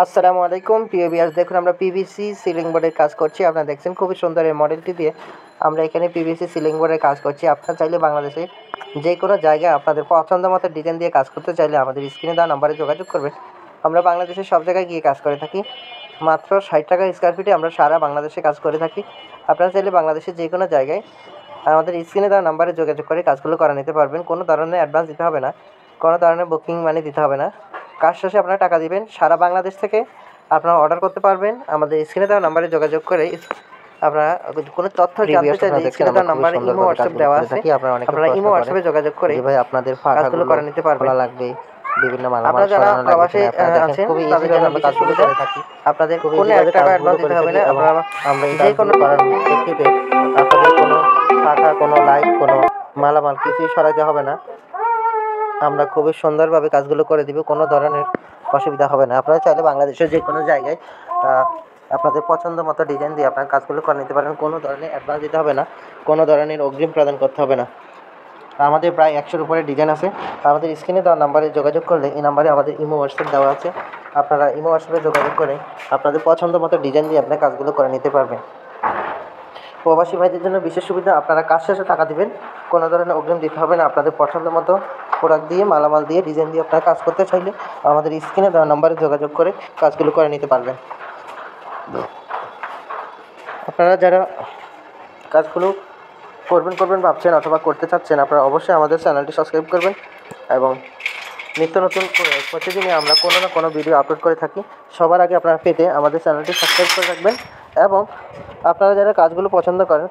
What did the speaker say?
আসসালামু আলাইকুম প্রিয় ভিউয়ার্স, দেখুন আমরা পিভিসি সিলিং বোর্ডের কাজ করছি। আপনারা দেখছেন খুবই সুন্দর এই মডেলটি দিয়ে আমরা এখানে পিভিসি সিলিং বোর্ডের কাজ করছি। আপনারা চাইলে বাংলাদেশে যে কোনো জায়গায় আপনাদের পছন্দ মতো ডিজাইন দিয়ে কাজ করতে চাইলে আমাদের স্ক্রিনে দেওয়া নাম্বারে যোগাযোগ করবেন। আমরা বাংলাদেশের সব জায়গায় গিয়ে কাজ করে থাকি। মাত্র 60 টাকা স্কয়ার ফিটে আমরা সারা বাংলাদেশে কাজ করে থাকি। আপনারা চাইলে বাংলাদেশের যে কোনো জায়গায় আমাদের স্ক্রিনে দেওয়া নাম্বারে যোগাযোগ করে কাজগুলো করে নিতে পারবেন। কোনো ধরনের অ্যাডভান্স দিতে হবে না, কোনো ধরনের বুকিং মানি দিতে হবে না। কাজ শেষে আপনারা টাকা দিবেন। সারা বাংলাদেশ থেকে আপনারা অর্ডার করতে পারবেন। আমাদের স্ক্রিনে দেওয়া নাম্বারে যোগাযোগ করে আপনারা কোনো তথ্য জানতে চাইলে স্ক্রিনে দেওয়া নাম্বারে ইমো হোয়াটসঅ্যাপ দেওয়া আছে। আপনারা ইমো হোয়াটসঅ্যাপে যোগাযোগ করে ভাই আপনাদের কাজগুলো করে নিতে পারবেন। লাগবে বিভিন্ন মালামাল আপনারা যারা প্রবাসে আছেন খুবই তাদের জন্য আমরা বিশেষ কাজগুলো সুবিধা, করে থাকি। আপনাদের কোনো 1 টাকা অ্যাডভান্স দিতে হবে না। আপনারা আমরা এই যে কোনো করার প্রেক্ষিতে আপনাদের কোনো টাকা, কোনো লাইট, কোনো মালামাল কিছুই সরাইতে হবে না। আমরা খুবই সুন্দরভাবে কাজগুলো করে দিব, কোনো ধরনের অসুবিধা হবে না। আপনারা চাইলে বাংলাদেশের যে কোনো জায়গায় আপনাদের পছন্দ মতো ডিজাইন দিয়ে আপনার কাজগুলো করে নিতে পারেন। কোনো ধরনের অ্যাডভান্স দিতে হবে না, কোনো ধরনের অগ্রিম প্রদান করতে হবে না। আমাদের প্রায় 100-এর উপরে ডিজাইন আছে। আমাদের স্ক্রিনে দেওয়া নাম্বারে যোগাযোগ করলে এই নাম্বারে আমাদের ইমো হোয়াটসঅ্যাপ দেওয়া আছে। আপনারা ইমো হোয়াটসঅ্যাপে যোগাযোগ করে আপনাদের পছন্দ মতো ডিজাইন দিয়ে আপনার কাজগুলো করে নিতে পারবেন। প্রবাসী ভাইদের জন্য বিশেষ সুবিধা, আপনারা কাজ শেষে টাকা দিবেন, কোনো ধরনের অগ্রিম দিতে হবে না। আপনাদের পছন্দ মতো প্রোডাক্ট দিয়ে, মালামাল দিয়ে, ডিজাইন দিয়ে আপনারা কাজ করতে চাইলে আমাদের স্ক্রিনে দেওয়া নাম্বারে যোগাযোগ করে কাজগুলো করে নিতে পারবেন। আপনারা যারা কাজগুলো করবেন ভাবছেন অথবা করতে চাচ্ছেন, আপনারা অবশ্যই আমাদের চ্যানেলটি সাবস্ক্রাইব করবেন এবং নিত্য নতুন প্রতিদিনই আমরা কোনো না কোনো ভিডিও আপলোড করে থাকি। সবার আগে আপনারা পেতে আমাদের চ্যানেলটি সাবস্ক্রাইব করে রাখবেন এবং আপনারা যারা কাজগুলো পছন্দ করেন